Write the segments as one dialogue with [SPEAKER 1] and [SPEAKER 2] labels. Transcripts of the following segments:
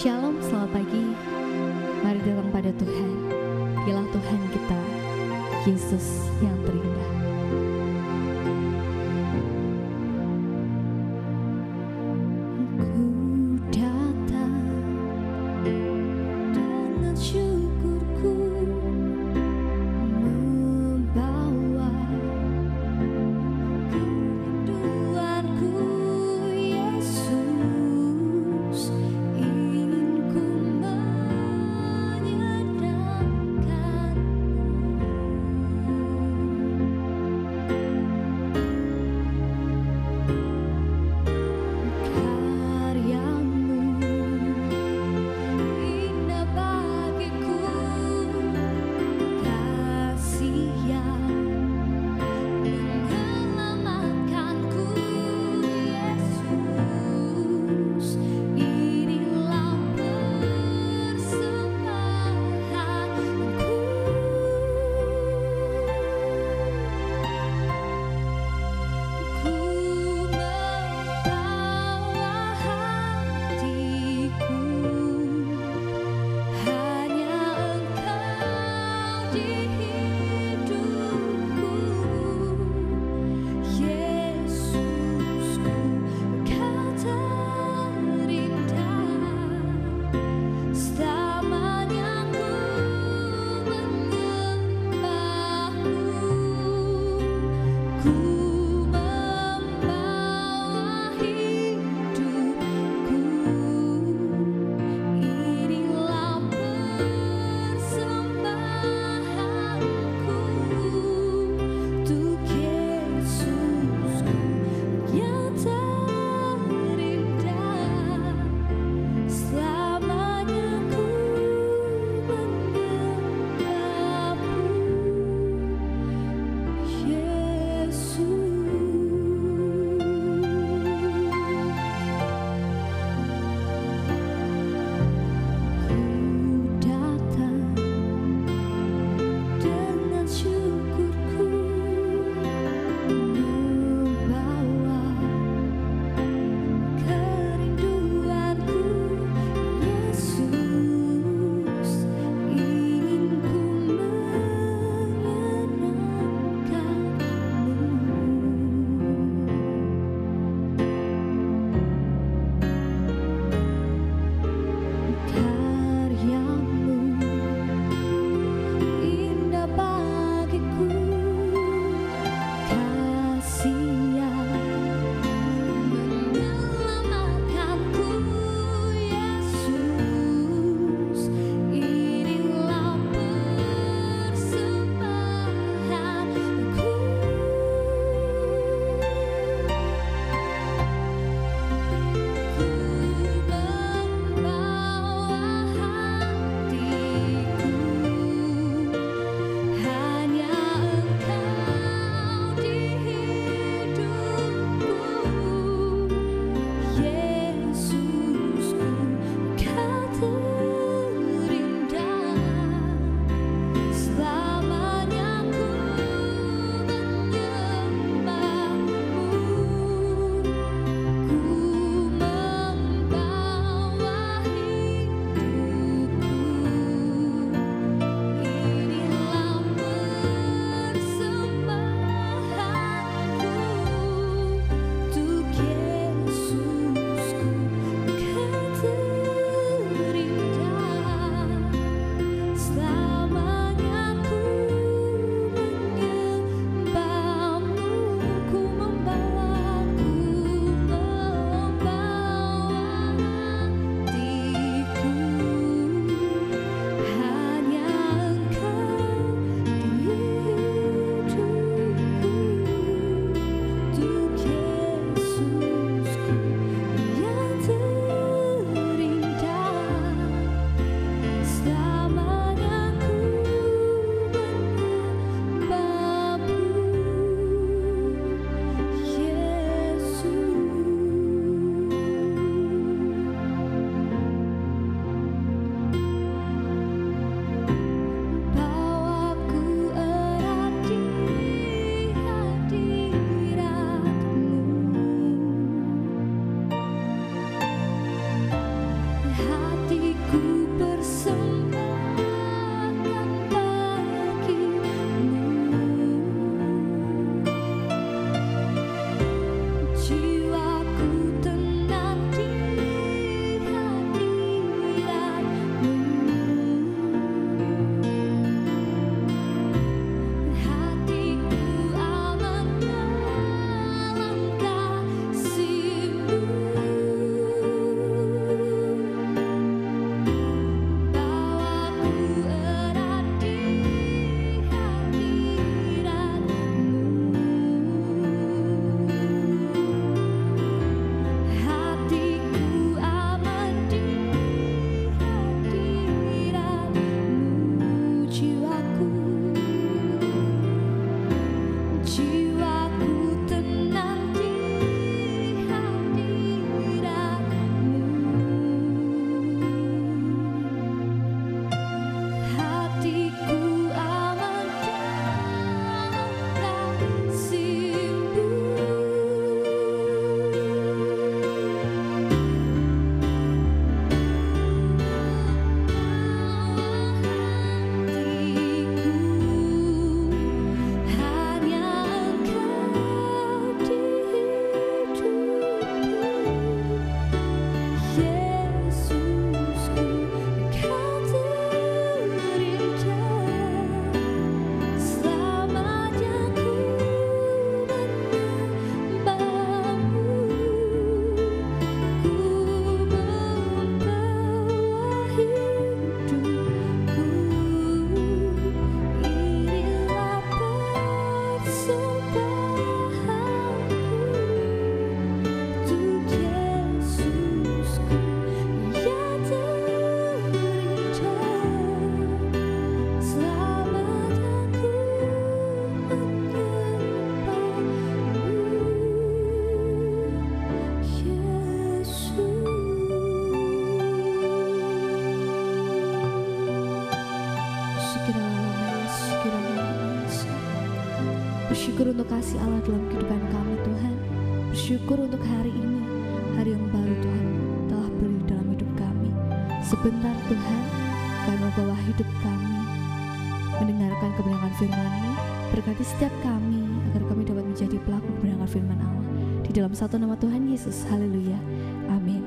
[SPEAKER 1] Shalom, selamat pagi. Mari datang pada Tuhan. Dialah Tuhan kita, Yesus yang terindah. Ku datang dengan syukurku, membawa kerinduanku, Yesus. Ingin ku menyerahkanmu. Bersyukur untuk kasih Allah dalam kehidupan kami Tuhan. Bersyukur untuk hari ini, hari yang baru Tuhan telah beri dalam hidup kami. Sebentar Tuhan, kami membawa hidup kami mendengarkan kebenaran firman-Mu. Berkati setiap kami agar kami dapat menjadi pelaku kebenaran firman Allah. Di dalam satu nama Tuhan Yesus, haleluya, amin.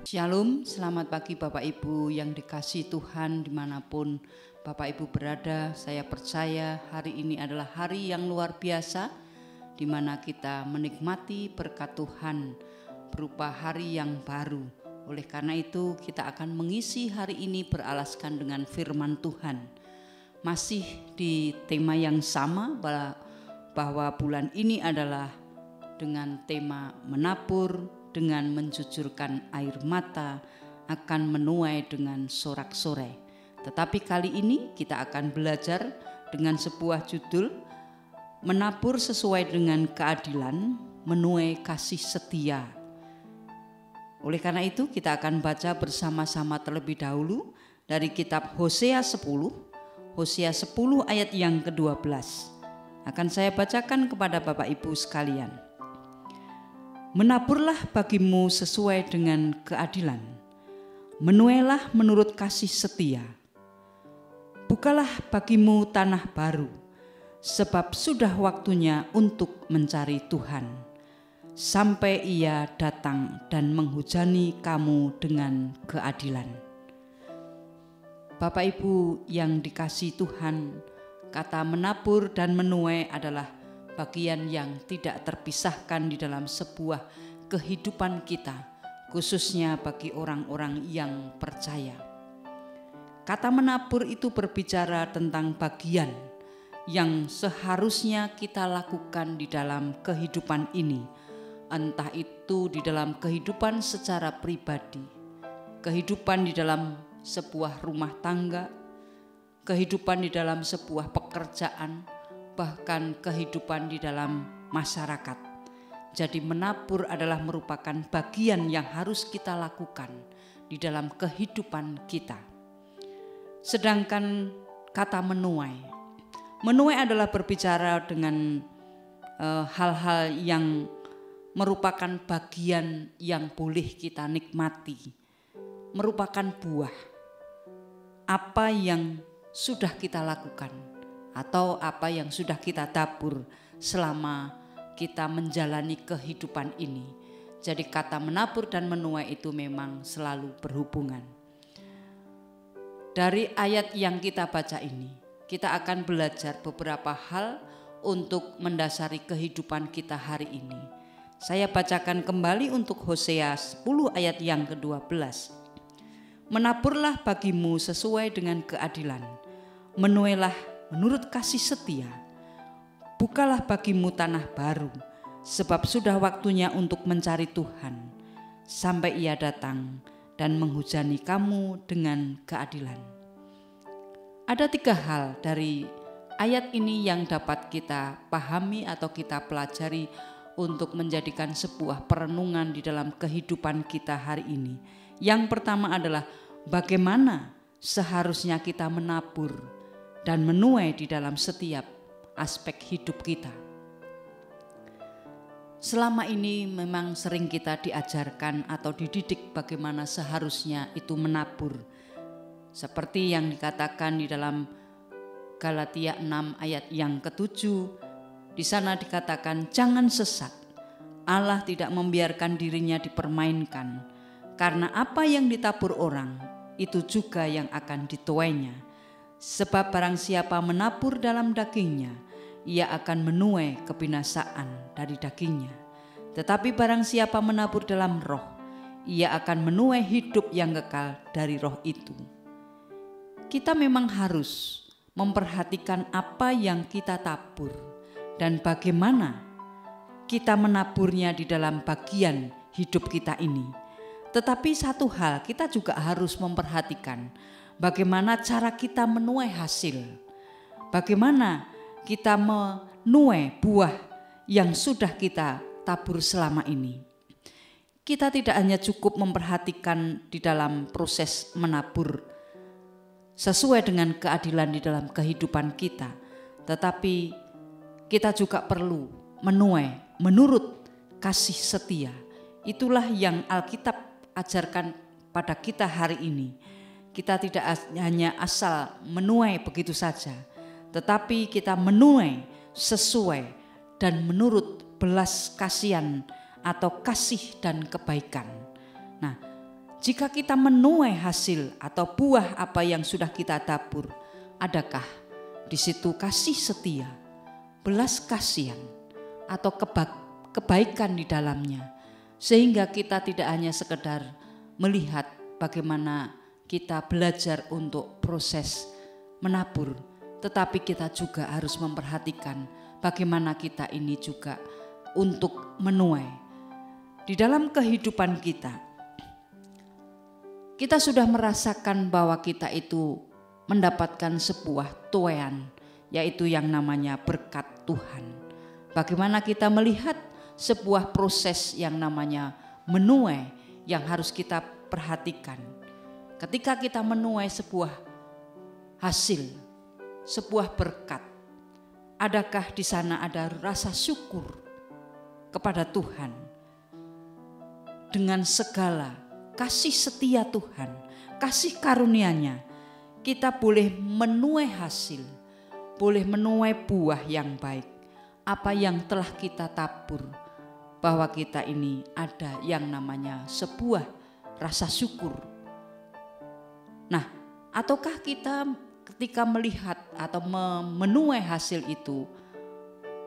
[SPEAKER 2] Shalom, selamat pagi Bapak Ibu yang dikasihi Tuhan dimanapun Bapak Ibu berada. Saya percaya hari ini adalah hari yang luar biasa di mana kita menikmati berkat Tuhan berupa hari yang baru. Oleh karena itu kita akan mengisi hari ini beralaskan dengan firman Tuhan. Masih di tema yang sama bahwa bulan ini adalah dengan tema menabur dengan menjujurkan air mata akan menuai dengan sorak-sorai. Tetapi kali ini kita akan belajar dengan sebuah judul menabur sesuai dengan keadilan, menuai kasih setia. Oleh karena itu kita akan baca bersama-sama terlebih dahulu dari kitab Hosea 10 ayat yang ke-12. Akan saya bacakan kepada Bapak Ibu sekalian. Menaburlah bagimu sesuai dengan keadilan, menuailah menurut kasih setia. Bukalah bagimu tanah baru, sebab sudah waktunya untuk mencari Tuhan, sampai Ia datang dan menghujani kamu dengan keadilan. Bapak Ibu yang dikasihi Tuhan, kata menabur dan menuai adalah bagian yang tidak terpisahkan di dalam sebuah kehidupan kita, khususnya bagi orang-orang yang percaya. Kata menabur itu berbicara tentang bagian yang seharusnya kita lakukan di dalam kehidupan ini, entah itu di dalam kehidupan secara pribadi, kehidupan di dalam sebuah rumah tangga, kehidupan di dalam sebuah pekerjaan, bahkan kehidupan di dalam masyarakat. Jadi menabur adalah merupakan bagian yang harus kita lakukan di dalam kehidupan kita. Sedangkan kata menuai adalah berbicara dengan hal-hal yang merupakan bagian yang boleh kita nikmati, merupakan buah. apa yang sudah kita lakukan atau apa yang sudah kita tabur selama kita menjalani kehidupan ini. Jadi kata menabur dan menuai itu memang selalu berhubungan. Dari ayat yang kita baca ini, kita akan belajar beberapa hal untuk mendasari kehidupan kita hari ini. Saya bacakan kembali untuk Hosea 10 ayat yang ke-12. Menaburlah bagimu sesuai dengan keadilan, menuailah menurut kasih setia. Bukalah bagimu tanah baru, sebab sudah waktunya untuk mencari Tuhan, sampai Ia datang dan menghujani kamu dengan keadilan. Ada 3 hal dari ayat ini yang dapat kita pahami atau kita pelajari untuk menjadikan sebuah perenungan di dalam kehidupan kita hari ini. Yang pertama adalah bagaimana seharusnya kita menabur dan menuai di dalam setiap aspek hidup kita. Selama ini memang sering kita diajarkan atau dididik bagaimana seharusnya itu menabur. Seperti yang dikatakan di dalam Galatia 6 ayat yang ke-7, di sana dikatakan jangan sesat. Allah tidak membiarkan dirinya dipermainkan, karena apa yang ditabur orang itu juga yang akan dituainya. Sebab barang siapa menabur dalam dagingnya, ia akan menuai kebinasaan dari dagingnya. Tetapi barang siapa menabur dalam roh, ia akan menuai hidup yang kekal dari roh itu. Kita memang harus memperhatikan apa yang kita tabur dan bagaimana kita menaburnya di dalam bagian hidup kita ini. Tetapi satu hal kita juga harus memperhatikan bagaimana cara kita menuai hasil. Bagaimana kita menuai buah yang sudah kita tabur selama ini. Kita tidak hanya cukup memperhatikan di dalam proses menabur sesuai dengan keadilan di dalam kehidupan kita, tetapi kita juga perlu menuai menurut kasih setia. Itulah yang Alkitab ajarkan pada kita hari ini. Kita tidak hanya asal menuai begitu saja, tetapi kita menuai sesuai dan menurut belas kasihan atau kasih dan kebaikan. Nah, jika kita menuai hasil atau buah apa yang sudah kita tabur, adakah di situ kasih setia, belas kasihan atau kebaikan di dalamnya, sehingga kita tidak hanya sekedar melihat bagaimana kita belajar untuk proses menabur, tetapi kita juga harus memperhatikan bagaimana kita ini juga untuk menuai di dalam kehidupan kita. Kita sudah merasakan bahwa kita itu mendapatkan sebuah tuaian, yaitu yang namanya berkat Tuhan. Bagaimana kita melihat sebuah proses yang namanya menuai yang harus kita perhatikan. Ketika kita menuai sebuah hasil, sebuah berkat, adakah di sana ada rasa syukur kepada Tuhan dengan segala kasih setia Tuhan, kasih karunia-Nya, kita boleh menuai hasil, boleh menuai buah yang baik. Apa yang telah kita tabur, bahwa kita ini ada yang namanya sebuah rasa syukur. Nah, ataukah kita ketika melihat atau menuai hasil itu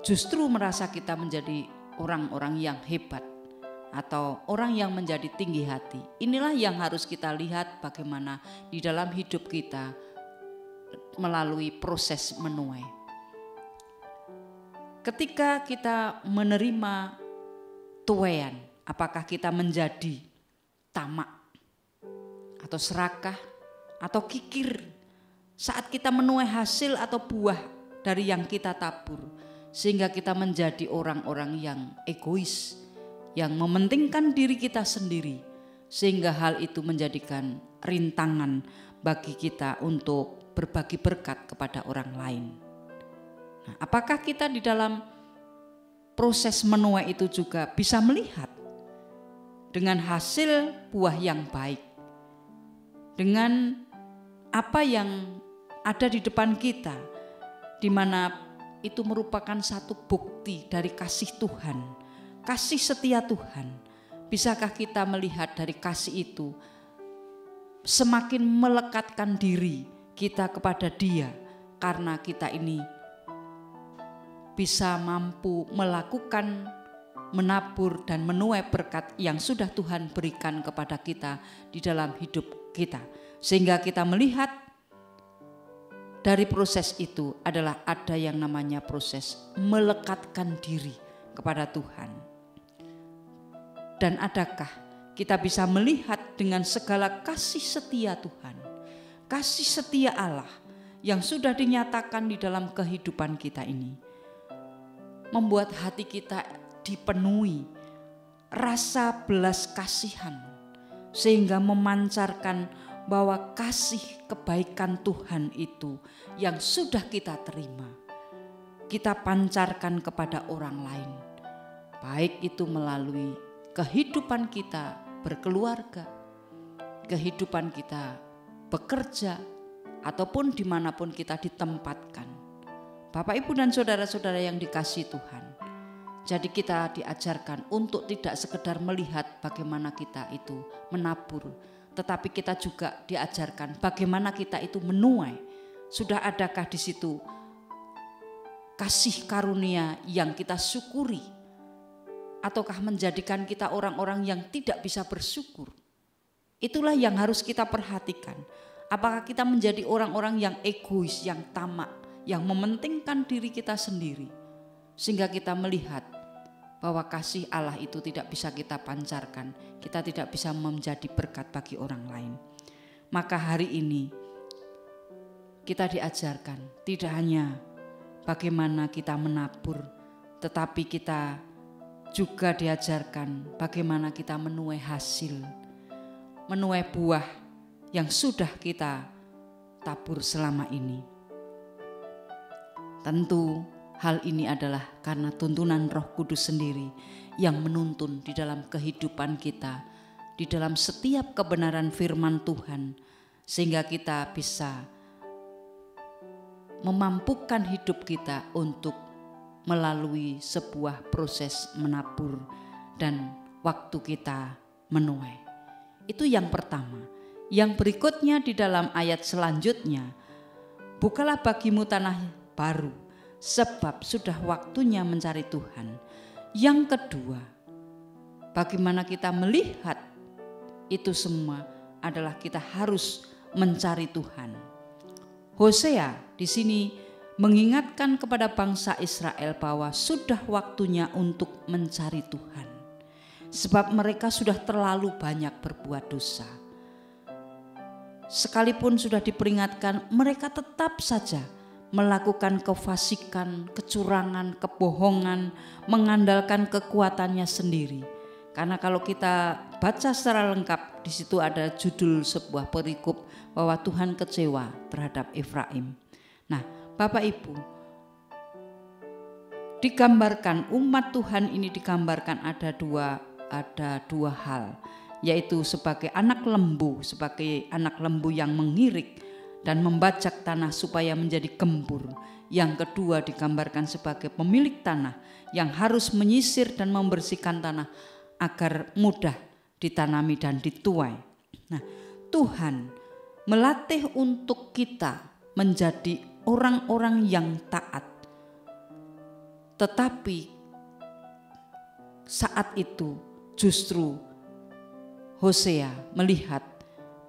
[SPEAKER 2] justru merasa kita menjadi orang-orang yang hebat atau orang yang menjadi tinggi hati? Inilah yang harus kita lihat bagaimana di dalam hidup kita melalui proses menuai. Ketika kita menerima tuaian, apakah kita menjadi tamak atau serakah atau kikir saat kita menuai hasil atau buah dari yang kita tabur, sehingga kita menjadi orang-orang yang egois, yang mementingkan diri kita sendiri, sehingga hal itu menjadikan rintangan bagi kita untuk berbagi berkat kepada orang lain. Nah, apakah kita di dalam proses menuai itu juga bisa melihat dengan hasil buah yang baik, dengan apa yang ada di depan kita, di mana itu merupakan satu bukti dari kasih Tuhan, kasih setia Tuhan. Bisakah kita melihat dari kasih itu semakin melekatkan diri kita kepada Dia, karena kita ini bisa mampu melakukan, menabur dan menuai berkat yang sudah Tuhan berikan kepada kita di dalam hidup kita. Sehingga kita melihat dari proses itu adalah ada yang namanya proses melekatkan diri kepada Tuhan. Dan adakah kita bisa melihat dengan segala kasih setia Tuhan, kasih setia Allah yang sudah dinyatakan di dalam kehidupan kita ini, membuat hati kita dipenuhi rasa belas kasihan, sehingga memancarkan bahwa kasih kebaikan Tuhan itu yang sudah kita terima, kita pancarkan kepada orang lain, baik itu melalui kehidupan kita berkeluarga, kehidupan kita bekerja, ataupun dimanapun kita ditempatkan. Bapak, Ibu dan saudara-saudara yang dikasihi Tuhan, jadi kita diajarkan untuk tidak sekedar melihat bagaimana kita itu menabur, tetapi kita juga diajarkan bagaimana kita itu menuai. Sudah adakah di situ kasih karunia yang kita syukuri, ataukah menjadikan kita orang-orang yang tidak bisa bersyukur? Itulah yang harus kita perhatikan. Apakah kita menjadi orang-orang yang egois, yang tamak, yang mementingkan diri kita sendiri, sehingga kita melihat bahwa kasih Allah itu tidak bisa kita pancarkan, kita tidak bisa menjadi berkat bagi orang lain. Maka hari ini kita diajarkan tidak hanya bagaimana kita menabur, tetapi kita juga diajarkan bagaimana kita menuai hasil, menuai buah yang sudah kita tabur selama ini. Tentu hal ini adalah karena tuntunan Roh Kudus sendiri yang menuntun di dalam kehidupan kita, di dalam setiap kebenaran firman Tuhan, sehingga kita bisa memampukan hidup kita untuk melalui sebuah proses menabur dan waktu kita menuai. Itu yang pertama. Yang berikutnya di dalam ayat selanjutnya, bukalah bagimu tanah baru, sebab sudah waktunya mencari Tuhan. Yang kedua, bagaimana kita melihat itu semua adalah kita harus mencari Tuhan. Hosea di sini mengingatkan kepada bangsa Israel bahwa sudah waktunya untuk mencari Tuhan, sebab mereka sudah terlalu banyak berbuat dosa. Sekalipun sudah diperingatkan, mereka tetap saja melakukan kefasikan, kecurangan, kebohongan, mengandalkan kekuatannya sendiri. Karena kalau kita baca secara lengkap, di situ ada judul sebuah perikop bahwa Tuhan kecewa terhadap Efraim. Nah, Bapak Ibu, digambarkan umat Tuhan ini digambarkan ada dua hal, yaitu sebagai anak lembu yang mengirik dan membajak tanah supaya menjadi gembur. Yang kedua digambarkan sebagai pemilik tanah yang harus menyisir dan membersihkan tanah agar mudah ditanami dan dituai. Nah, Tuhan melatih untuk kita menjadi orang-orang yang taat. Tetapi saat itu justru Hosea melihat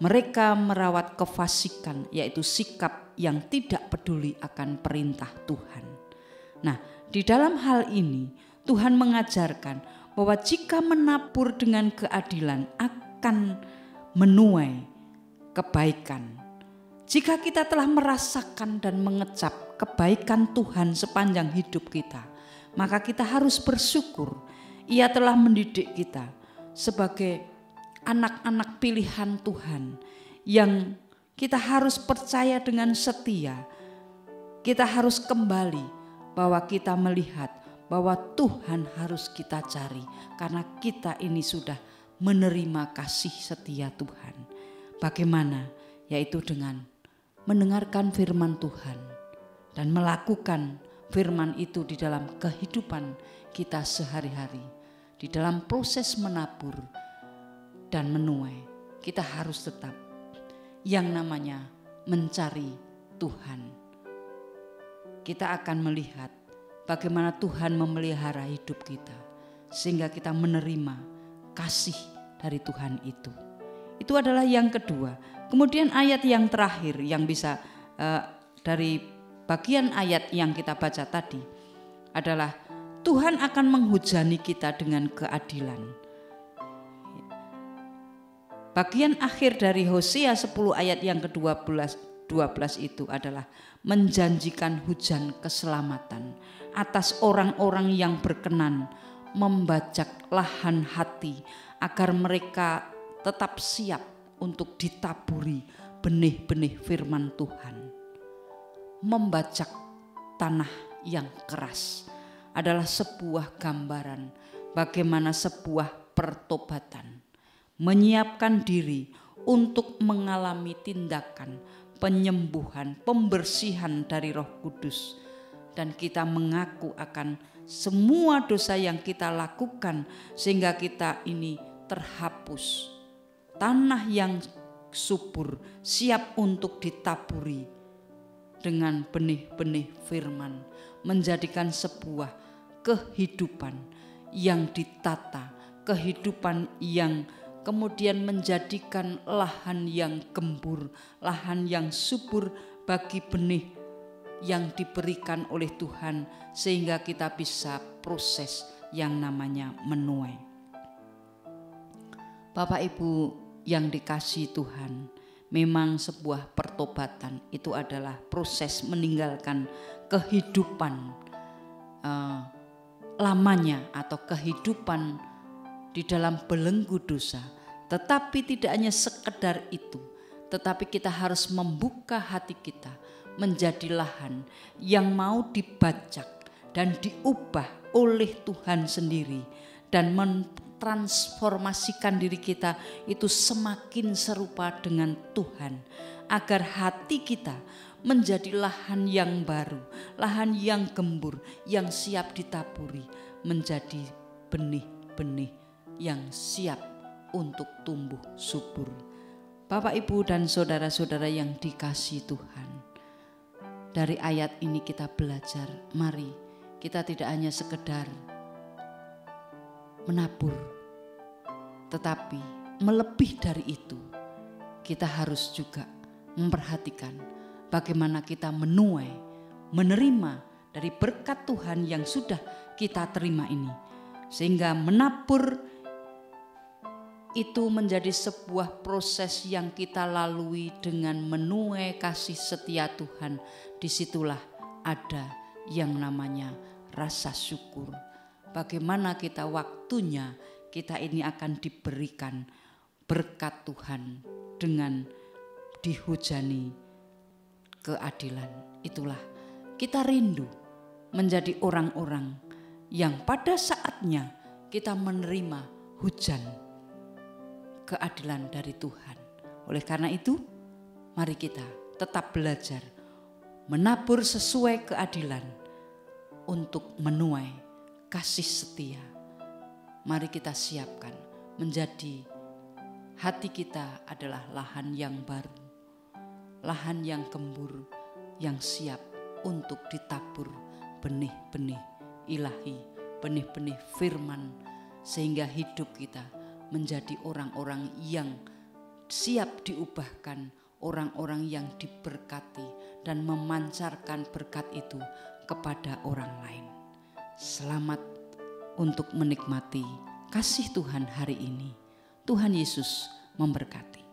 [SPEAKER 2] mereka merawat kefasikan, yaitu sikap yang tidak peduli akan perintah Tuhan. Nah, di dalam hal ini Tuhan mengajarkan bahwa jika menabur dengan keadilan akan menuai kebaikan. Jika kita telah merasakan dan mengecap kebaikan Tuhan sepanjang hidup kita, maka kita harus bersyukur. Ia telah mendidik kita sebagai anak-anak pilihan Tuhan yang kita harus percaya dengan setia. Kita harus kembali bahwa kita melihat bahwa Tuhan harus kita cari karena kita ini sudah menerima kasih setia Tuhan. Bagaimana? Yaitu dengan mendengarkan firman Tuhan dan melakukan firman itu di dalam kehidupan kita sehari-hari. Di dalam proses menabur dan menuai, kita harus tetap yang namanya mencari Tuhan. Kita akan melihat bagaimana Tuhan memelihara hidup kita sehingga kita menerima kasih dari Tuhan itu. Itu adalah yang kedua. Kemudian ayat yang terakhir yang bisa dari bagian ayat yang kita baca tadi adalah Tuhan akan menghujani kita dengan keadilan. Bagian akhir dari Hosea 10 ayat yang ke-12 itu adalah menjanjikan hujan keselamatan atas orang-orang yang berkenan membajak lahan hati agar mereka tetap siap untuk ditaburi benih-benih firman Tuhan. Membajak tanah yang keras adalah sebuah gambaran bagaimana sebuah pertobatan, menyiapkan diri untuk mengalami tindakan penyembuhan, pembersihan dari Roh Kudus, dan kita mengaku akan semua dosa yang kita lakukan sehingga kita ini terhapus. Tanah yang subur siap untuk ditaburi dengan benih-benih firman, menjadikan sebuah kehidupan yang ditata, kehidupan yang kemudian menjadikan lahan yang gembur, lahan yang subur bagi benih yang diberikan oleh Tuhan sehingga kita bisa proses yang namanya menuai. Bapak Ibu yang dikasihi Tuhan, memang sebuah pertobatan itu adalah proses meninggalkan kehidupan lamanya atau kehidupan di dalam belenggu dosa. Tetapi tidak hanya sekedar itu, tetapi kita harus membuka hati kita menjadi lahan yang mau dibajak dan diubah oleh Tuhan sendiri dan mentransformasikan diri kita itu semakin serupa dengan Tuhan, agar hati kita menjadi lahan yang baru, lahan yang gembur, yang siap ditaburi, menjadi benih-benih yang siap untuk tumbuh subur. Bapak, Ibu, dan saudara-saudara yang dikasihi Tuhan, dari ayat ini kita belajar, mari kita tidak hanya sekedar menabur, tetapi melebih dari itu, kita harus juga memperhatikan bagaimana kita menuai, menerima dari berkat Tuhan yang sudah kita terima ini. Sehingga menabur itu menjadi sebuah proses yang kita lalui dengan menuai kasih setia Tuhan. Disitulah ada yang namanya rasa syukur. Bagaimana kita waktunya kita ini akan diberikan berkat Tuhan dengan dihujani keadilan. Itulah kita rindu menjadi orang-orang yang pada saatnya kita menerima hujan keadilan dari Tuhan. Oleh karena itu, mari kita tetap belajar menabur sesuai keadilan untuk menuai kasih setia. Mari kita siapkan menjadi hati kita adalah lahan yang baru, lahan yang gembur, yang siap untuk ditabur benih-benih ilahi, benih-benih firman, sehingga hidup kita menjadi orang-orang yang siap diubahkan, orang-orang yang diberkati dan memancarkan berkat itu kepada orang lain. Selamat untuk menikmati kasih Tuhan hari ini. Tuhan Yesus memberkati.